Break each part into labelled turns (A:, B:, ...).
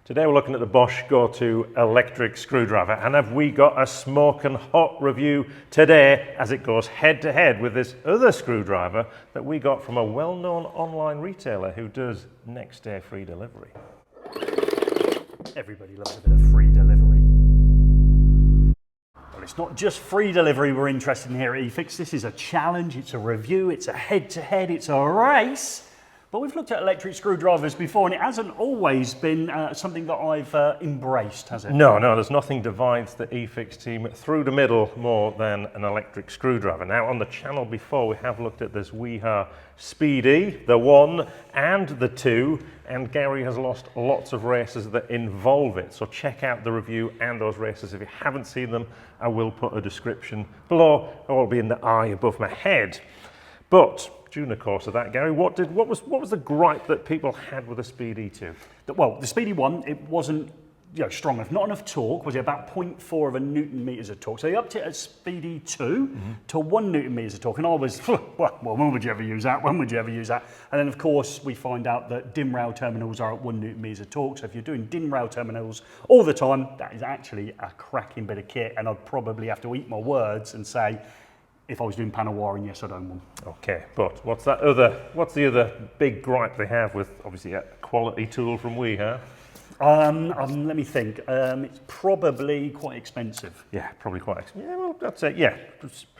A: Today we're looking at the Bosch GO electric screwdriver, and have we got a smoking hot review today as it goes head to head with this other screwdriver that we got from a well-known online retailer who does next day free delivery.
B: Everybody loves a bit of free delivery. Well, it's not just free delivery we're interested in here at eFIXX. This is a challenge, it's a review, it's a head-to-head, it's a race. But we've looked at electric screwdrivers before, and it hasn't always been something that I've embraced, has it?
A: No, there's nothing divides the eFIXX team through the middle more than an electric screwdriver. Now, on the channel before, we have looked at this Wiha Speede, the 1 and the 2, and Gary has lost lots of races that involve it. So check out the review and those races. If you haven't seen them, I will put a description below, or it'll be in the eye above my head. But during the course of that, Gary, what was the gripe that people had with the Speede2?
B: Well, the Speede1, it wasn't strong enough, not enough torque. Was it about 0.4 of a newton meters of torque? So they upped it at Speede2 to 1 newton meters of torque, and I was, well, when would you ever use that? When would you ever use that? And then, of course, we find out that DIN rail terminals are at 1 newton meters of torque. So if you're doing DIN rail terminals all the time, that is actually a cracking bit of kit, and I'd probably have to eat my words and say, if I was doing panel wiring, yes, I'd own one.
A: Okay, but what's the other big gripe they have with, obviously, a quality tool from Wiha?
B: Let me think. It's probably quite expensive.
A: Yeah, probably quite expensive. Yeah, well, that's it. Yeah,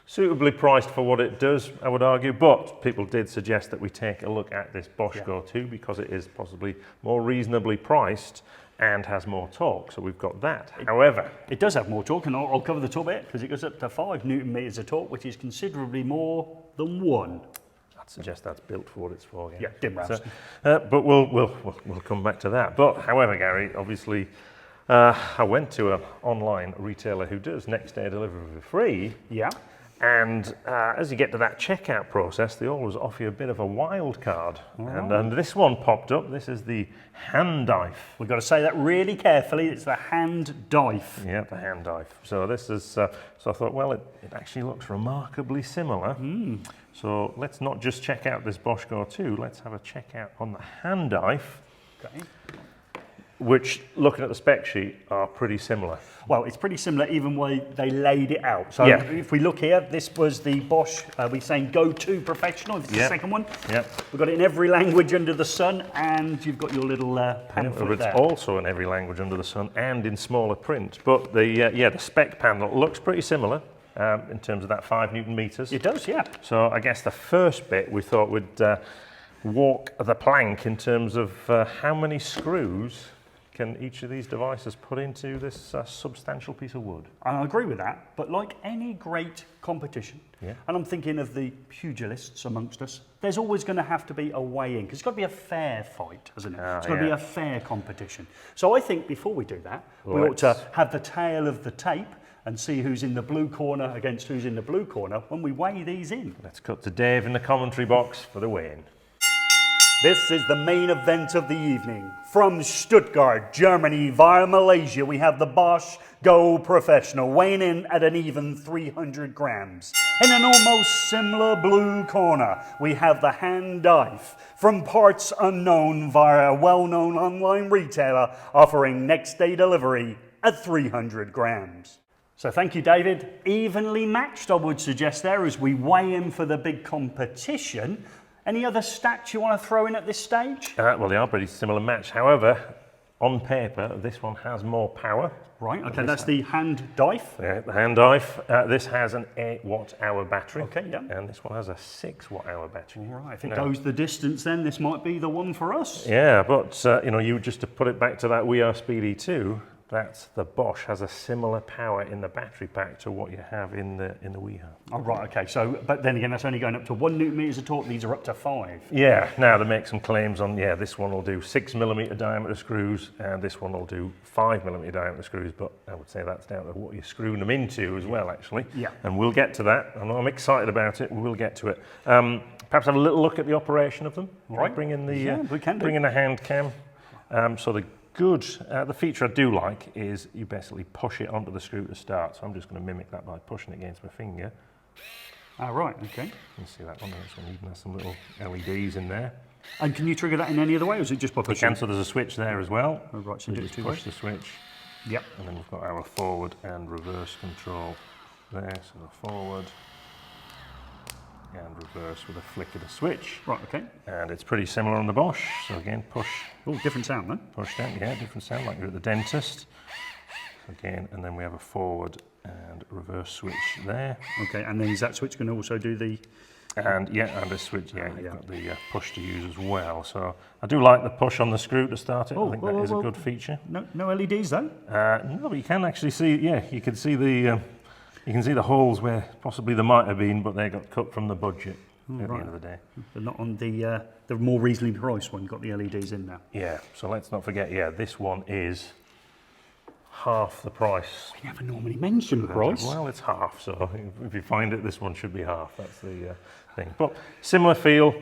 A: suitably priced for what it does, I would argue. But people did suggest that we take a look at this Bosch GO because it is possibly more reasonably priced and has more torque, so we've got that. However,
B: it does have more torque, and I'll cover the torque bit because it goes up to 5 newton meters of torque, which is considerably more than 1.
A: I'd suggest that's built for what it's for.
B: Yeah, DIN rails.
A: So, but we'll come back to that. But however, Gary, obviously, I went to an online retailer who does next day delivery for free.
B: Yeah.
A: And as you get to that checkout process, they always offer you a bit of a wild card. And this one popped up. This is the Handiffe.
B: We've got to say that really carefully. It's the Handiffe.
A: Yeah, the Handiffe. So this is, so I thought, well, it actually looks remarkably similar. So let's not just check out this Bosch GO 2, let's have a check out on the Handiffe.
B: Okay.
A: Which, looking at the spec sheet, are pretty similar.
B: Well, it's pretty similar even when they laid it out. So if we look here, this was the Bosch, we're saying Go 2 Professional, this is the second one. We've got it in every language under the sun, and you've got your little pamphlet there.
A: It's also in every language under the sun and in smaller print. But the spec panel looks pretty similar in terms of that 5 newton meters.
B: It does, yeah.
A: So I guess the first bit we thought would walk the plank in terms of how many screws can each of these devices put into this substantial piece of wood?
B: I agree with that, but like any great competition, and I'm thinking of the pugilists amongst us, there's always going to have to be a weigh-in, because it's got to be a fair fight, hasn't it? It's got to be a fair competition. So I think before we do that, we ought to have the tail of the tape and see who's in the blue corner against who's in the blue corner when we weigh these in.
A: Let's cut to Dave in the commentary box for the weigh-in.
B: This is the main event of the evening. From Stuttgart, Germany via Malaysia, we have the Bosch GO Professional weighing in at an even 300 grams. In an almost similar blue corner, we have the Handiffe from parts unknown via a well-known online retailer offering next day delivery at 300 grams. So thank you, David. Evenly matched, I would suggest there, as we weigh in for the big competition. Any other stats you want to throw in at this stage?
A: Well, they are pretty similar match. However, on paper, this one has more power.
B: Right, okay, that's the Handiffe.
A: Yeah, the Handiffe. This has an 8 watt-hour battery.
B: Okay, yeah.
A: And this one has a 6 watt-hour battery.
B: All right, if it goes the distance, then this might be the one for us.
A: Yeah, but, you just to put it back to that Wiha Speede2, that's the Bosch has a similar power in the battery pack to what you have in the Wiha.
B: Oh, right, okay. So, but then again, that's only going up to 1 newton meters of torque. These are up to 5.
A: Yeah. Now they make some claims on. Yeah, this one will do 6mm diameter screws, and this one will do 5mm diameter screws. But I would say that's down to what you're screwing them into as well, actually.
B: Yeah.
A: And we'll get to that. I'm excited about it. We'll get to it. Perhaps have a little look at the operation of them.
B: Right.
A: Bring in the
B: bring
A: in the hand cam. So the feature I do like is you basically push it onto the screw to start. So I'm just going to mimic that by pushing it against my finger.
B: Ah, right, okay.
A: You can see that on this one even has some little LEDs in there.
B: And can you trigger that in any other way, or is it just by pushing?
A: You can, so there's a switch there as well.
B: Oh, right, so
A: you
B: do it
A: just
B: two
A: push
B: ways.
A: the switch.
B: Yep.
A: And then we've got our forward and reverse control there. So the forward and reverse with a flick of the switch.
B: Right, okay.
A: And it's pretty similar on the Bosch. So again, push.
B: Oh, different sound then.
A: Push down, yeah, different sound like you're at the dentist. Again, and then we have a forward and reverse switch there.
B: Okay, and then is that switch going to also do the...
A: And yeah, and a switch, yeah, you've got the push to use as well. So I do like the push on the screw to start it. I think that is a good feature.
B: No LEDs though?
A: No, but you can actually see, yeah, you can see the holes where possibly there might have been, but they got cut from the budget at the end of the day.
B: They're not on the more reasonably priced one, got the LEDs in now.
A: Yeah, so let's not forget, yeah, this one is half the price.
B: We never normally mention price.
A: Well, it's half, so if you find it, this one should be half. That's the thing. But similar feel.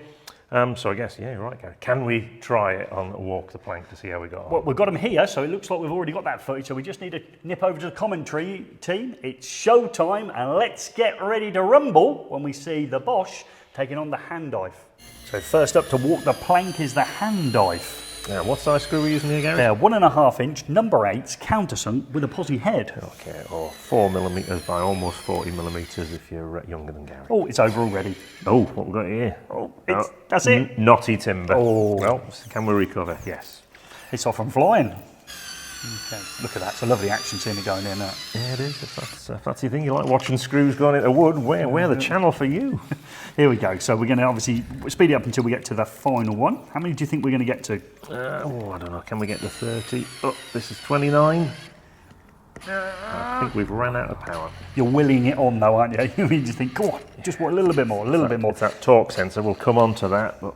A: So I guess, yeah, you're right, Gary. Can we try it on a walk the plank to see how we got on?
B: Well, we've got them here, so it looks like we've already got that footage, so we just need to nip over to the commentary team. It's showtime, and let's get ready to rumble when we see the Bosch taking on the Handiffe. So first up to walk the plank is the Handiffe.
A: Now, what size screw are we using here, Gary?
B: They're 1.5 inch, number 8s, countersunk with a posi head.
A: Okay, or 4mm by almost 40mm if you're younger than Gary.
B: Oh, it's over already.
A: Oh, what we got here?
B: Oh, that's it.
A: Knotty timber.
B: Oh.
A: Well, can we recover? Yes.
B: It's off and flying. Okay, look at that. It's a lovely action scene going in there.
A: Yeah, it is. If that's your thing, you like watching screws going into wood, we're the channel for you.
B: Here we go. So we're going to obviously speed it up until we get to the final one. How many do you think we're going to get to?
A: I don't know. Can we get to 30? Oh, this is 29. I think we've run out of power.
B: You're willing it on though, aren't you? You just think, go on, just want a little bit more, a little bit more.
A: It's that torque sensor. We'll come on to that, but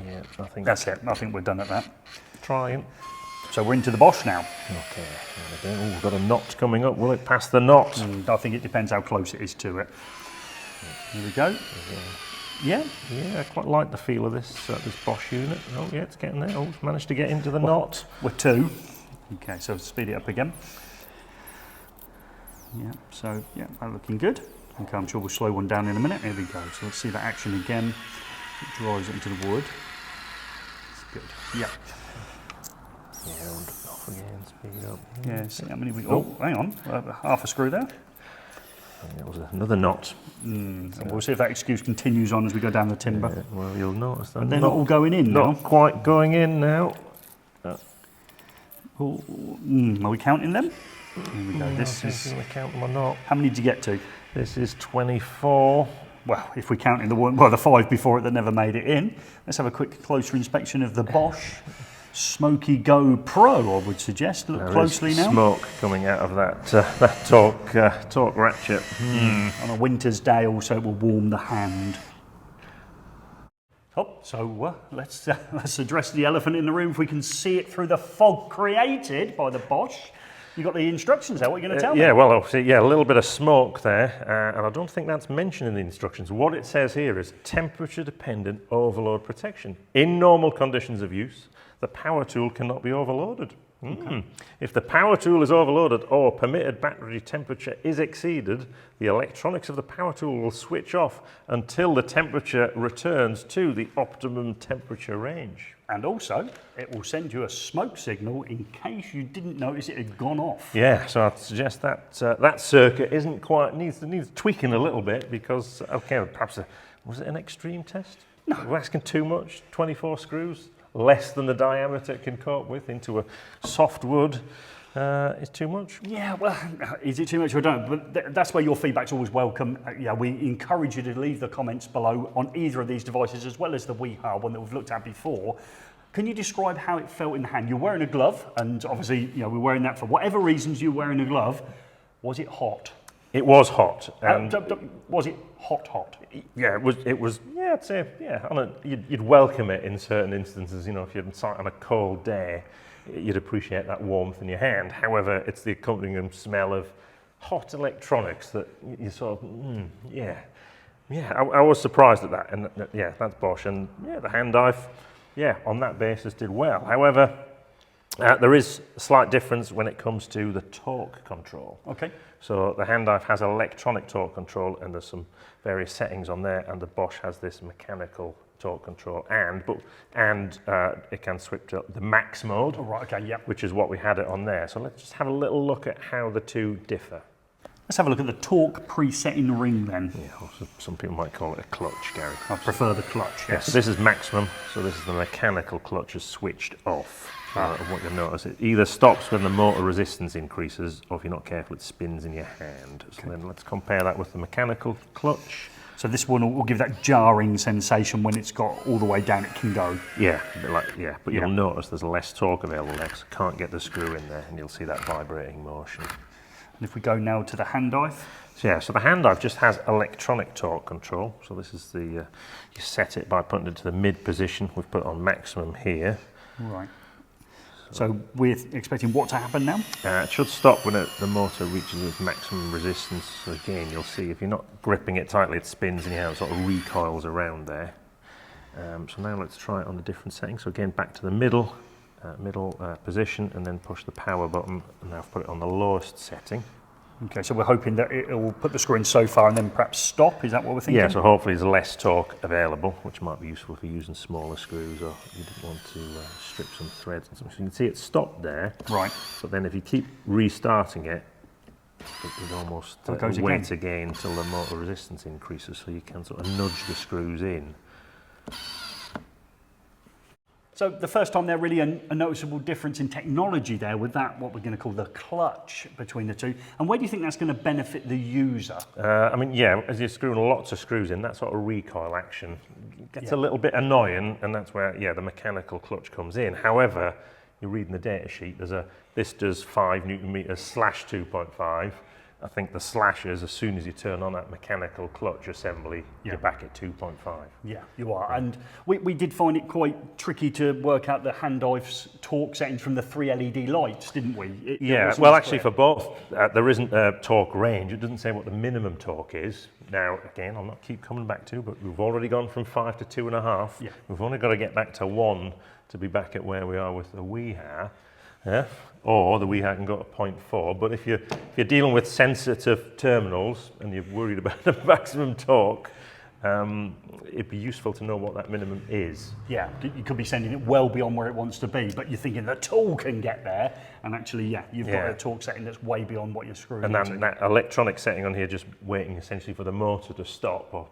A: yeah, I think
B: that's it. I think we're done at that.
A: Trying.
B: So we're into the Bosch now.
A: Okay. Oh, we've got a knot coming up. Will it pass the knot?
B: I think it depends how close it is to it. Here we go. Yeah.
A: Yeah, I quite like the feel of this Bosch unit. Oh yeah, it's getting there. Oh, it's managed to get into the knot.
B: We're 2. Okay, so speed it up again. Yeah, so yeah, that's looking good. Okay, I'm sure we'll slow one down in a minute. Here we go. So let's see that action again. It drives it into the wood. It's good. Yeah.
A: Yeah, and off again, speed up.
B: Yeah, see how many we... Oh, hang on. Half a screw there.
A: And that was another knot.
B: And we'll see if that excuse continues on as we go down the timber.
A: Yeah, well, you'll notice that.
B: But they're not all going in now.
A: Not quite going in now.
B: Are we counting them? Here we go. This is...
A: Can we count them or not?
B: How many did you get to?
A: This is 24.
B: Well, if we're counting the 5 before it that never made it in, let's have a quick closer inspection of the Bosch Smokey Go Pro, I would suggest. Look closely now.
A: Smoke coming out of that torque ratchet.
B: On a winter's day, also, it will warm the hand. Oh, so let's address the elephant in the room. If we can see it through the fog created by the Bosch. You got the instructions there. What are you going to tell me?
A: Yeah, well, obviously, yeah, a little bit of smoke there, and I don't think that's mentioned in the instructions. What it says here is temperature-dependent overload protection. In normal conditions of use, the power tool cannot be overloaded. Okay. If the power tool is overloaded or permitted battery temperature is exceeded, the electronics of the power tool will switch off until the temperature returns to the optimum temperature range.
B: And also, it will send you a smoke signal in case you didn't notice it had gone off.
A: Yeah, so I'd suggest that that circuit isn't quite, needs tweaking a little bit because, okay, perhaps, was it an extreme test? No. We're asking too much, 24 screws? Less than the diameter it can cope with into a soft wood is too much? Yeah,
B: well, is it too much or don't? But that's where your feedback's always welcome. Yeah, we encourage you to leave the comments below on either of these devices as well as the Wiha one that we've looked at before. Can you describe how it felt in the hand? You're wearing a glove, and obviously, you know, we're wearing that for whatever reasons you're wearing a glove. Was it hot?
A: It was hot. And
B: was it hot?
A: Yeah, it was. Yeah, I'd say, yeah. You'd welcome it in certain instances. You know, if you're sat on a cold day, you'd appreciate that warmth in your hand. However, it's the accompanying smell of hot electronics that you sort of, yeah. I was surprised at that, and yeah, that's Bosch, and yeah, the Handiffe, yeah, on that basis did well. However, there is a slight difference when it comes to the torque control.
B: Okay.
A: So the Handiffe has electronic torque control, and there's some various settings on there, and the Bosch has this mechanical torque control, and it can switch to the max mode,
B: Oh, right, okay, yeah.
A: which is what we had it on there. So let's just have a little look at how the two differ.
B: Let's have a look at the torque presetting ring then.
A: Yeah, also some people might call it a clutch, Gary.
B: I prefer the clutch,
A: Yeah,
B: yes.
A: so this is maximum, so this is the mechanical clutch is switched off. And what you'll notice, it either stops when the motor resistance increases, or if you're not careful, it spins in your hand. So then let's compare that with the mechanical clutch.
B: So this one will give that jarring sensation when it's got all the way down it can go.
A: Yeah, a bit like, yeah, but you'll notice there's less torque available there, 'cause I can't get the screw in there, and you'll see that vibrating motion.
B: And if we go now to the handdive.
A: So yeah, so the handdive just has electronic torque control. So this is the, you set it by putting it to the mid position. We've put it on maximum here.
B: Right. So we're expecting what to happen now?
A: It should stop when the motor reaches its maximum resistance. So again, you'll see if you're not gripping it tightly, it spins in your hand, sort of recoils around there. So now let's try it on the different settings. So again, back to the middle position, and then push the power button, and now I've put it on the lowest setting.
B: Okay, so we're hoping that it will put the screw in so far and then perhaps stop. Is that what we're thinking?
A: Yeah, so hopefully there's less torque available, which might be useful if you're using smaller screws or you didn't want to strip some threads and something. So you can see it stopped there.
B: Right.
A: But then if you keep restarting it, it almost
B: goes
A: wait again until the motor resistance increases, so you can sort of nudge the screws in.
B: So the first time there really a noticeable difference in technology there with that, what we're going to call the clutch between the two. And where do you think that's going to benefit the user?
A: I mean, yeah, as you're screwing lots of screws in, that sort of recoil action gets a little bit annoying, and that's where, yeah, the mechanical clutch comes in. However, you're reading the data sheet, this does 5 Newton meters / 2.5. I think the slashes, as soon as you turn on that mechanical clutch assembly, you're back at 2.5.
B: Yeah, you are. And we did find it quite tricky to work out the handife's torque settings from the 3 LED lights, didn't we?
A: Yeah, well, actually for both, there isn't a torque range. It doesn't say what the minimum torque is. Now, again, I'll not keep coming back to, but we've already gone from 5 to 2.5.
B: Yeah.
A: We've only got to get back to 1 to be back at where we are with the Wiha. Yeah. Or the Wiha can go to 0.4, but if you're dealing with sensitive terminals and you're worried about the maximum torque, it'd be useful to know what that minimum is.
B: Yeah, you could be sending it well beyond where it wants to be, but you're thinking the tool can get there, and actually, yeah, you've got a torque setting that's way beyond what you're screwing into.
A: And that electronic setting on here, just waiting essentially for the motor to stop, or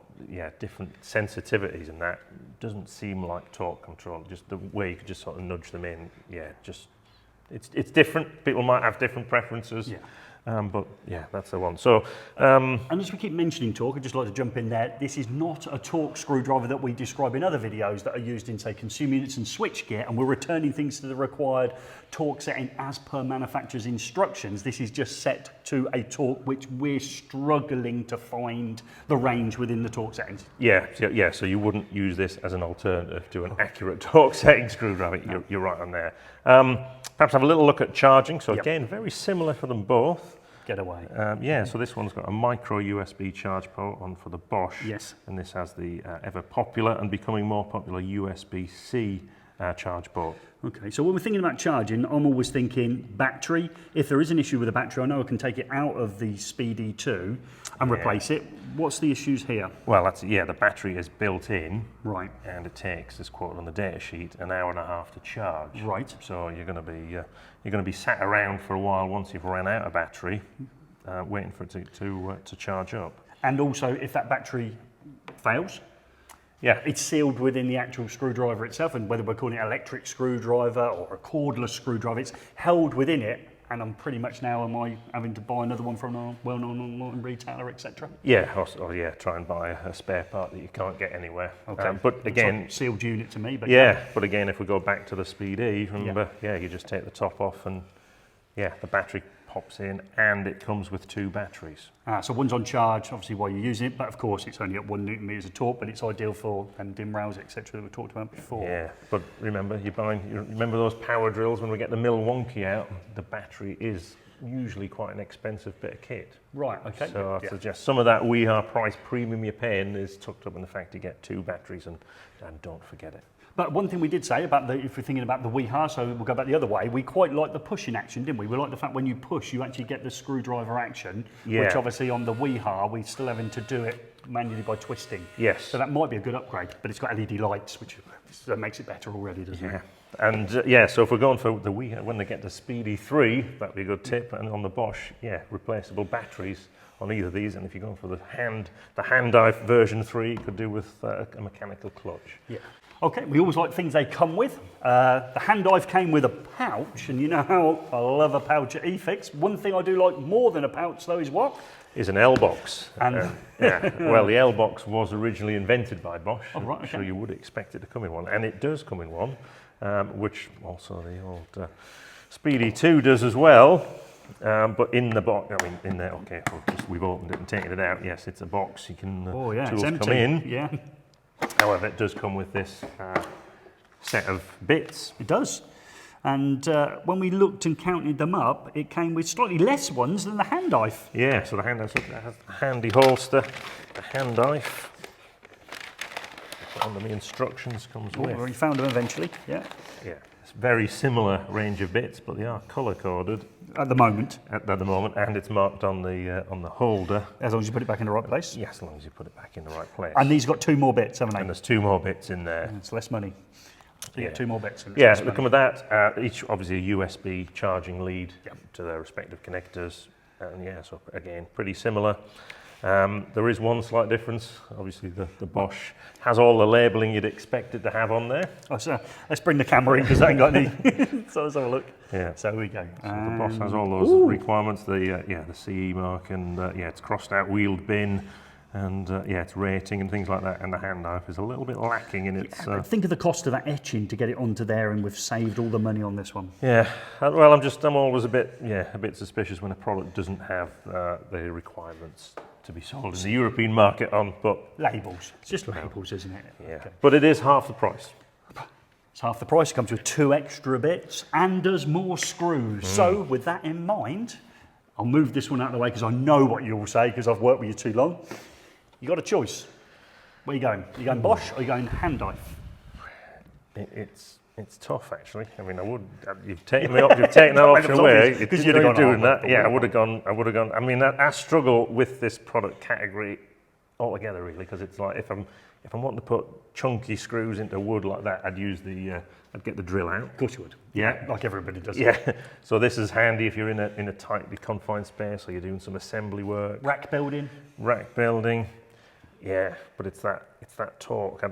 A: different sensitivities, and that doesn't seem like torque control. Just the way you could just sort of nudge them in, it's different. People might have different preferences. Yeah. But yeah, that's the one. So,
B: and as we keep mentioning torque, I'd just like to jump in there. This is not a torque screwdriver that we describe in other videos that are used in, say, consumer units and switchgear, and we're returning things to the required torque setting as per manufacturer's instructions. This is just set to a torque which we're struggling to find the range within the torque settings.
A: Yeah. So you wouldn't use this as an alternative to an accurate torque setting screwdriver. No. You're right on there. Perhaps have a little look at charging. So again, very similar for them both.
B: Get away.
A: So this one's got a micro USB charge port on for the Bosch.
B: Yes.
A: And this has the ever popular and becoming more popular USB-C charge port.
B: Okay, so when we're thinking about charging, I'm always thinking battery. If there is an issue with the battery, I know I can take it out of the Speede2 and replace it. What's the issues here?
A: Well, the battery is built in.
B: Right.
A: And it takes, as quoted on the data sheet, an hour and a half to charge.
B: Right.
A: So you're going to be sat around for a while once you've run out of battery, waiting for it to charge up.
B: And also, if that battery fails, it's sealed within the actual screwdriver itself, and whether we're calling it an electric screwdriver or a cordless screwdriver, it's held within it, and I'm pretty much now, am I having to buy another one from a well-known online retailer, etc.?
A: Yeah, or try and buy a spare part that you can't get anywhere.
B: Okay.
A: But again,
B: like sealed unit to me, but
A: but again, if we go back to the Speede, remember, you just take the top off and the battery pops in, and it comes with 2 batteries.
B: So one's on charge, obviously, while you're using it, but of course it's only at 1 Newton meters of torque, but it's ideal for dim rails, etc. that we talked about before. Yeah,
A: but remember, you remember those power drills when we get the Milwaukee out? The battery is usually quite an expensive bit of kit.
B: Right, okay.
A: So I suggest some of that Wiha price premium you're paying is tucked up in the fact you get 2 batteries, and don't forget it.
B: But one thing we did say about if we're thinking about the Wiha, so we'll go back the other way, we quite like the pushing action, didn't we? We like the fact when you push, you actually get the screwdriver action, which obviously on the Wiha, we're still having to do it manually by twisting.
A: Yes.
B: So that might be a good upgrade, but it's got LED lights, which makes it better already, doesn't it?
A: And so if we're going for the Wiha, when they get the Speede2, that'd be a good tip. And on the Bosch, replaceable batteries on either of these. And if you're going for the Handife version 3, you could do with a mechanical clutch. Yeah.
B: Okay, we always like things they come with. The Handife came with a pouch, and you know how I love a pouch at eFIXX. One thing I do like more than a pouch, though, is what?
A: Is an L-box. Well, the L-box was originally invented by Bosch, so you would expect it to come in one. And it does come in one, which also the old Speede2 does as well. But in the box, in there, we've opened it and taken it out. Yes, it's a box. You can, tools come in.
B: Yeah.
A: However, it does come with this set of bits.
B: It does. And when we looked and counted them up, it came with slightly less ones than the Handife.
A: Yeah, so the Handife has a handy holster, the Handife. On the instructions comes with.
B: We found them eventually, yeah.
A: Yeah, it's very similar range of bits, but they are colour-coded.
B: At the moment.
A: At the moment, and it's marked on the holder.
B: As long as you put it back in the right place?
A: Yes, as long as you put it back in the right place.
B: And these got 2 more bits, haven't they?
A: And there's 2 more bits in there.
B: It's less money. So you get 2 more bits.
A: Yeah, so they come with that. Each obviously a USB charging lead to their respective connectors. And so again, pretty similar. There is one slight difference. Obviously, the Bosch has all the labelling you'd expect it to have on there.
B: Oh, so let's bring the camera in because I ain't got any. So let's have a look.
A: Yeah.
B: So we go.
A: So the Bosch has all those requirements. The CE mark and it's crossed out wheeled bin. And it's rating and things like that, and the Handife is a little bit lacking in its...
B: Think of the cost of that etching to get it onto there, and we've saved all the money on this one.
A: Yeah, well, I'm always a bit suspicious when a product doesn't have the requirements to be sold in the European market on, but...
B: Labels, it's just labels, isn't it?
A: Yeah, but it is half the price.
B: It's half the price, it comes with 2 extra bits, and does more screws. So, with that in mind, I'll move this one out of the way because I know what you'll say because I've worked with you too long. You got a choice. Where are you going? Are you going Bosch or are you going Handife?
A: It's tough actually. I mean, you've taken that option away because you'd have doing that. Yeah, I would have gone. I mean, I struggle with this product category altogether really because it's like if I'm wanting to put chunky screws into wood like that, I'd get the drill out. Of
B: course you would.
A: Yeah,
B: like everybody does.
A: Yeah. So this is handy if you're in a tightly confined space or you're doing some assembly work.
B: Rack building.
A: Yeah, but it's that torque. I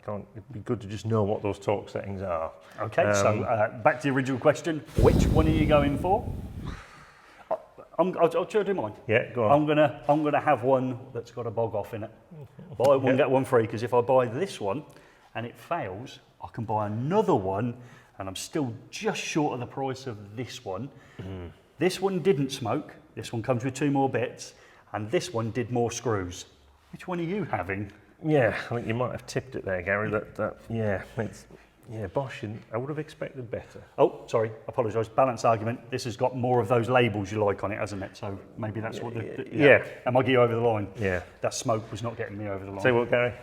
A: can't. It'd be good to just know what those torque settings are.
B: Okay, so back to the original question: which one are you going for? I'll do mine.
A: Yeah, go on.
B: I'm gonna have one that's got a bog off in it. Buy one, get one free. Because if I buy this one and it fails, I can buy another one, and I'm still just short of the price of this one. This one didn't smoke. This one comes with 2 more bits, and this one did more screws. Which one are you having?
A: Yeah, I think you might have tipped it there, Gary. Bosch. I would have expected better.
B: Oh, sorry, apologise. Balance argument. This has got more of those labels you like on it, hasn't it? So maybe that's what Am I getting you over the line?
A: Yeah.
B: That smoke was not getting me over the line.
A: Say what, Gary?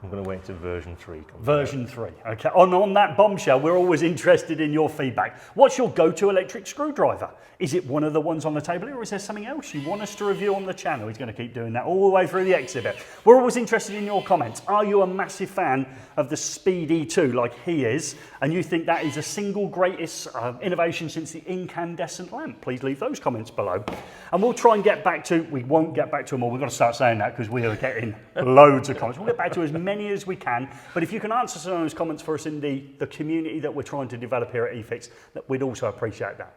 A: I'm going to wait till version 3 comes
B: Version 3, okay. On that bombshell, we're always interested in your feedback. What's your go-to electric screwdriver? Is it one of the ones on the table here, or is there something else you want us to review on the channel? He's going to keep doing that all the way through the exhibit. We're always interested in your comments. Are you a massive fan of the Speede2 like he is, and you think that is the single greatest innovation since the incandescent lamp? Please leave those comments below. And we'll try and get back to, we won't get back to them all. We've got to start saying that because we are getting loads of comments. We'll get back to as many as we can, but if you can answer some of those comments for us in the community that we're trying to develop here at eFIXX, we'd also appreciate that.